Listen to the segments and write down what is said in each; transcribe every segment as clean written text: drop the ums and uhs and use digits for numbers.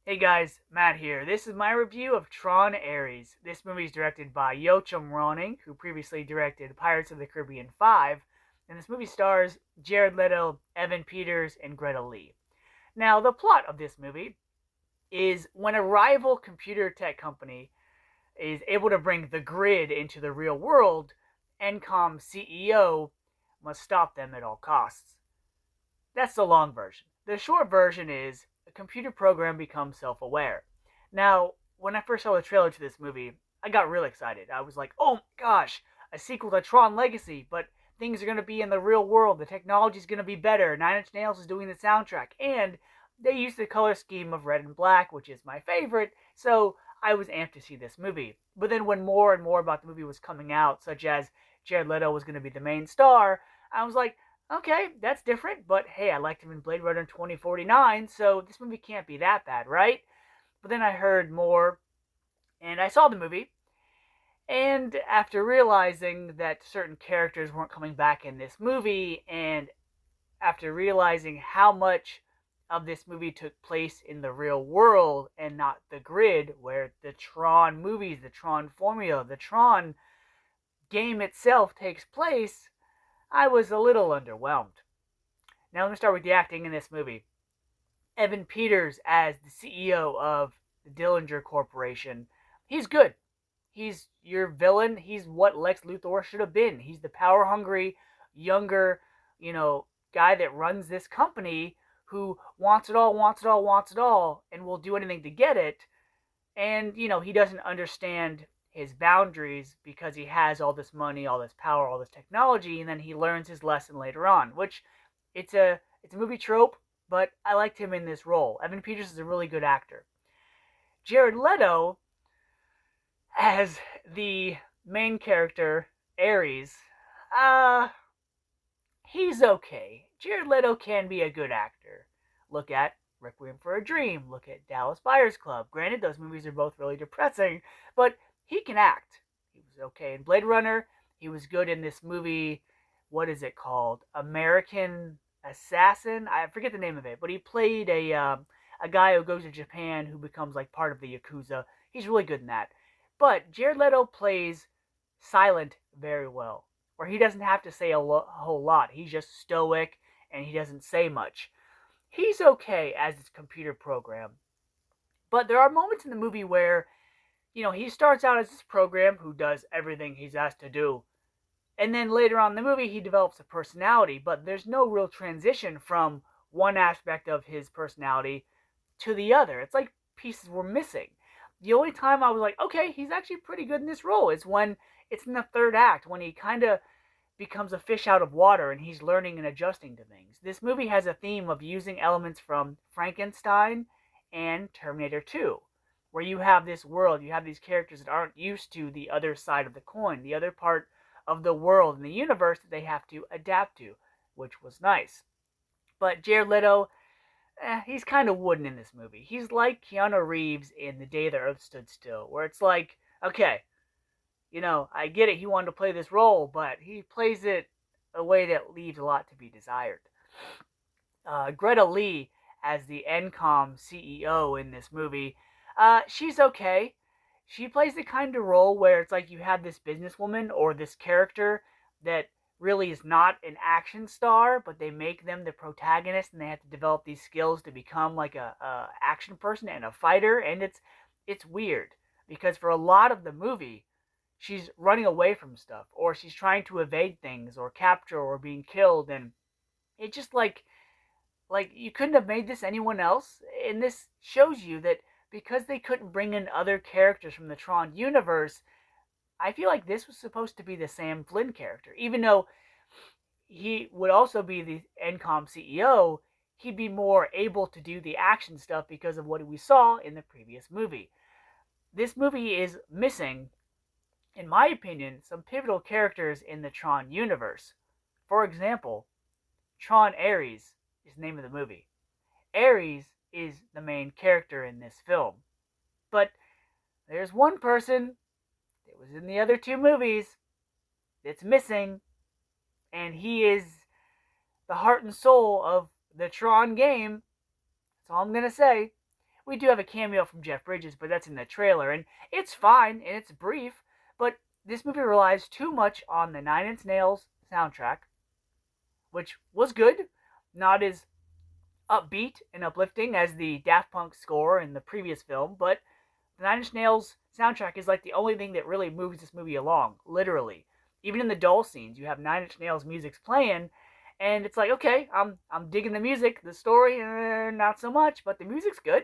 Hey guys, Matt here. This is my review of TRON ARES. This movie is directed by Joachim Ronning, who previously directed Pirates of the Caribbean 5, and this movie stars Jared Leto, Evan Peters, and Greta Lee. Now, the plot of this movie is when a rival computer tech company is able to bring the grid into the real world, Encom CEO must stop them at all costs. That's the long version. The short version is a computer program becomes self aware. Now, when I first saw the trailer to this movie, I got real excited. I was like, oh my gosh, a sequel to Tron Legacy, but things are going to be in the real world. The technology is going to be better. Nine Inch Nails is doing the soundtrack. And they used the color scheme of red and black, which is my favorite. So I was amped to see this movie. But then when more and more about the movie was coming out, such as Jared Leto was going to be the main star, I was like, okay, that's different, but hey, I liked him in Blade Runner 2049, so this movie can't be that bad, right? But then I heard more, and I saw the movie, and after realizing that certain characters weren't coming back in this movie, and after realizing how much of this movie took place in the real world and not the grid, where the Tron movies, the Tron formula, the Tron game itself takes place, I was a little underwhelmed. Now let me start with the acting in this movie. Evan Peters as the CEO of the Dillinger Corporation. He's good. He's your villain. He's what Lex Luthor should have been. He's the power hungry, younger, guy that runs this company who wants it all, wants it all, wants it all, and will do anything to get it. And, he doesn't understand his boundaries because he has all this money, all this power, all this technology, and then he learns his lesson later on, which it's a movie trope, but I liked him in this role. Evan Peters is a really good actor. Jared Leto as the main character, Ares, uh, he's okay. Jared Leto can be a good actor. Look at Requiem for a Dream. Look at Dallas Buyers Club. Granted, those movies are both really depressing, but he can act. He was okay in Blade Runner. He was good in this movie. What is it called? American Assassin. I forget the name of it, but he played a guy who goes to Japan who becomes like part of the Yakuza. He's really good in that. But Jared Leto plays silent very well, where he doesn't have to say a whole lot. He's just stoic and he doesn't say much. He's okay as this computer program. But there are moments in the movie where, he starts out as this program who does everything he's asked to do. And then later on in the movie, he develops a personality, but there's no real transition from one aspect of his personality to the other. It's like pieces were missing. The only time I was like, okay, he's actually pretty good in this role is when it's in the third act, when he kind of becomes a fish out of water and he's learning and adjusting to things. This movie has a theme of using elements from Frankenstein and Terminator 2, where you have this world, you have these characters that aren't used to the other side of the coin, the other part of the world and the universe that they have to adapt to, which was nice. But Jared Leto, he's kind of wooden in this movie. He's like Keanu Reeves in The Day the Earth Stood Still, where it's like, okay, I get it, he wanted to play this role, but he plays it a way that leaves a lot to be desired. Greta Lee as the Encom CEO in this movie, she's okay. She plays the kind of role where it's like you have this businesswoman or this character that really is not an action star, but they make them the protagonist and they have to develop these skills to become like a action person and a fighter, and it's weird because for a lot of the movie she's running away from stuff or she's trying to evade things or capture or being killed, and it just like you couldn't have made this anyone else. And this shows you that because they couldn't bring in other characters from the Tron universe, I feel like this was supposed to be the Sam Flynn character. Even though he would also be the Encom CEO, he'd be more able to do the action stuff because of what we saw in the previous movie. This movie is missing, in my opinion, some pivotal characters in the Tron universe. For example, Tron Ares is the name of the movie. Ares is the main character in this film. But there's one person that was in the other two movies that's missing, and he is the heart and soul of the Tron game. That's all I'm going to say. we do have a cameo from Jeff Bridges, but that's in the trailer, and it's fine and it's brief. But this movie relies too much on the Nine Inch Nails soundtrack, which was good, not as upbeat and uplifting as the Daft Punk score in the previous film, but the Nine Inch Nails soundtrack is like the only thing that really moves this movie along, literally. Even in the dull scenes, you have Nine Inch Nails music's playing, and it's like, okay, I'm digging the music, the story, not so much, but the music's good.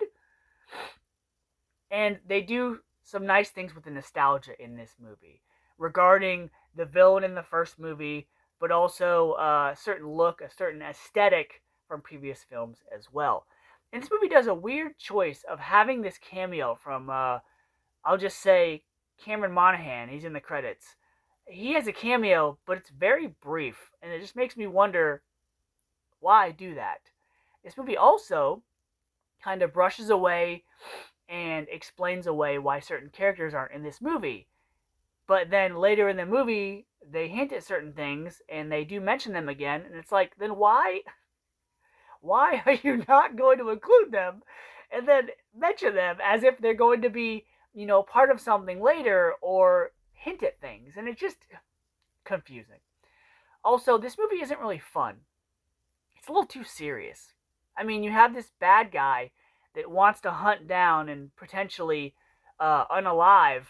And they do some nice things with the nostalgia in this movie regarding the villain in the first movie, but also a certain look, a certain aesthetic from previous films as well. And this movie does a weird choice of having this cameo from, I'll just say, Cameron Monaghan. He's in the credits. He has a cameo, but it's very brief, and it just makes me wonder why do that. This movie also kind of brushes away and explains away why certain characters aren't in this movie. But then later in the movie, they hint at certain things, and they do mention them again, and it's like, then why are you not going to include them and then mention them as if they're going to be, part of something later or hint at things? And it's just confusing. Also, this movie isn't really fun. It's a little too serious. I mean, you have this bad guy that wants to hunt down and potentially unalive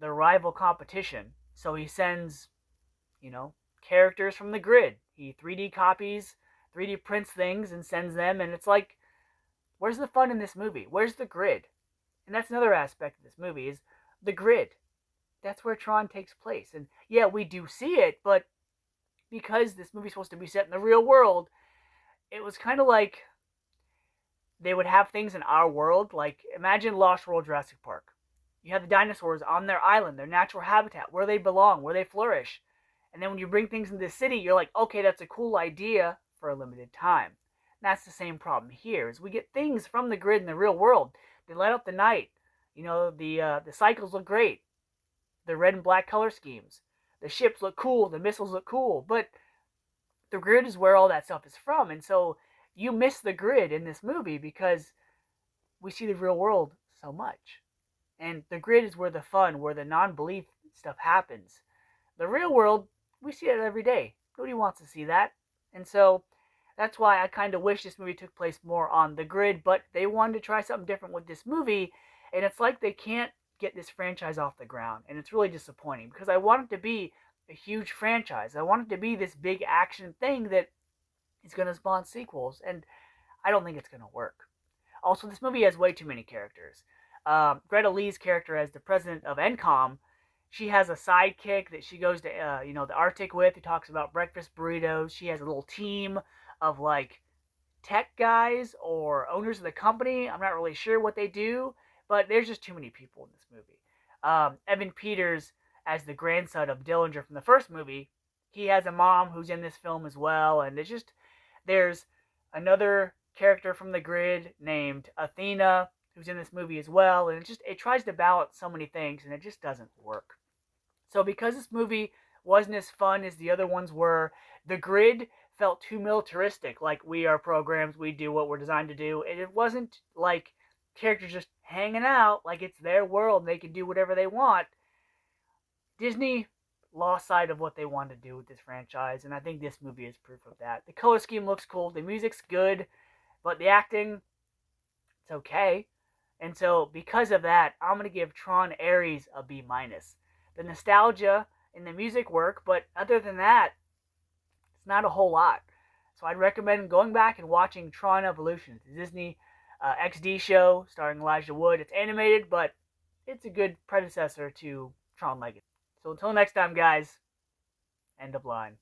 the rival competition. So he sends, characters from the grid. He 3D copies, 3D prints things and sends them, and it's like, where's the fun in this movie? Where's the grid? And that's another aspect of this movie, is the grid. That's where Tron takes place. And yeah, we do see it, but because this movie's supposed to be set in the real world, it was kind of like they would have things in our world. Like, imagine Lost World Jurassic Park. You have the dinosaurs on their island, their natural habitat, where they belong, where they flourish. And then when you bring things into the city, you're like, okay, that's a cool idea for a limited time. And that's the same problem here, is we get things from the grid in the real world. They light up the night. The cycles look great. The red and black color schemes. The ships look cool. The missiles look cool. But the grid is where all that stuff is from. And so you miss the grid in this movie because we see the real world so much. And the grid is where the fun, where the non-belief stuff happens. The real world, we see it every day. Nobody wants to see that. And so that's why I kind of wish this movie took place more on the grid, but they wanted to try something different with this movie, and it's like they can't get this franchise off the ground, and it's really disappointing because I want it to be a huge franchise. I want it to be this big action thing that is going to spawn sequels, and I don't think it's going to work. Also, this movie has way too many characters. Greta Lee's character as the president of NCOM, she has a sidekick that she goes to, the Arctic with, who talks about breakfast burritos. She has a little team of, tech guys or owners of the company. I'm not really sure what they do, but there's just too many people in this movie. Evan Peters, as the grandson of Dillinger from the first movie, he has a mom who's in this film as well, and there's another character from the grid named Athena who's in this movie as well, and it tries to balance so many things, and it just doesn't work. So because this movie wasn't as fun as the other ones were, the grid felt too militaristic, like we are programs, we do what we're designed to do, and it wasn't like characters just hanging out, like it's their world and they can do whatever they want. Disney lost sight of what they wanted to do with this franchise, and I think this movie is proof of that. The color scheme looks cool, the music's good, but the acting, it's okay. And so because of that, I'm going to give Tron Ares a B-. The nostalgia and the music work, but other than that, it's not a whole lot. So I'd recommend going back and watching Tron Evolution. It's a Disney XD show starring Elijah Wood. It's animated, but it's a good predecessor to Tron Legacy. So until next time, guys, end of line.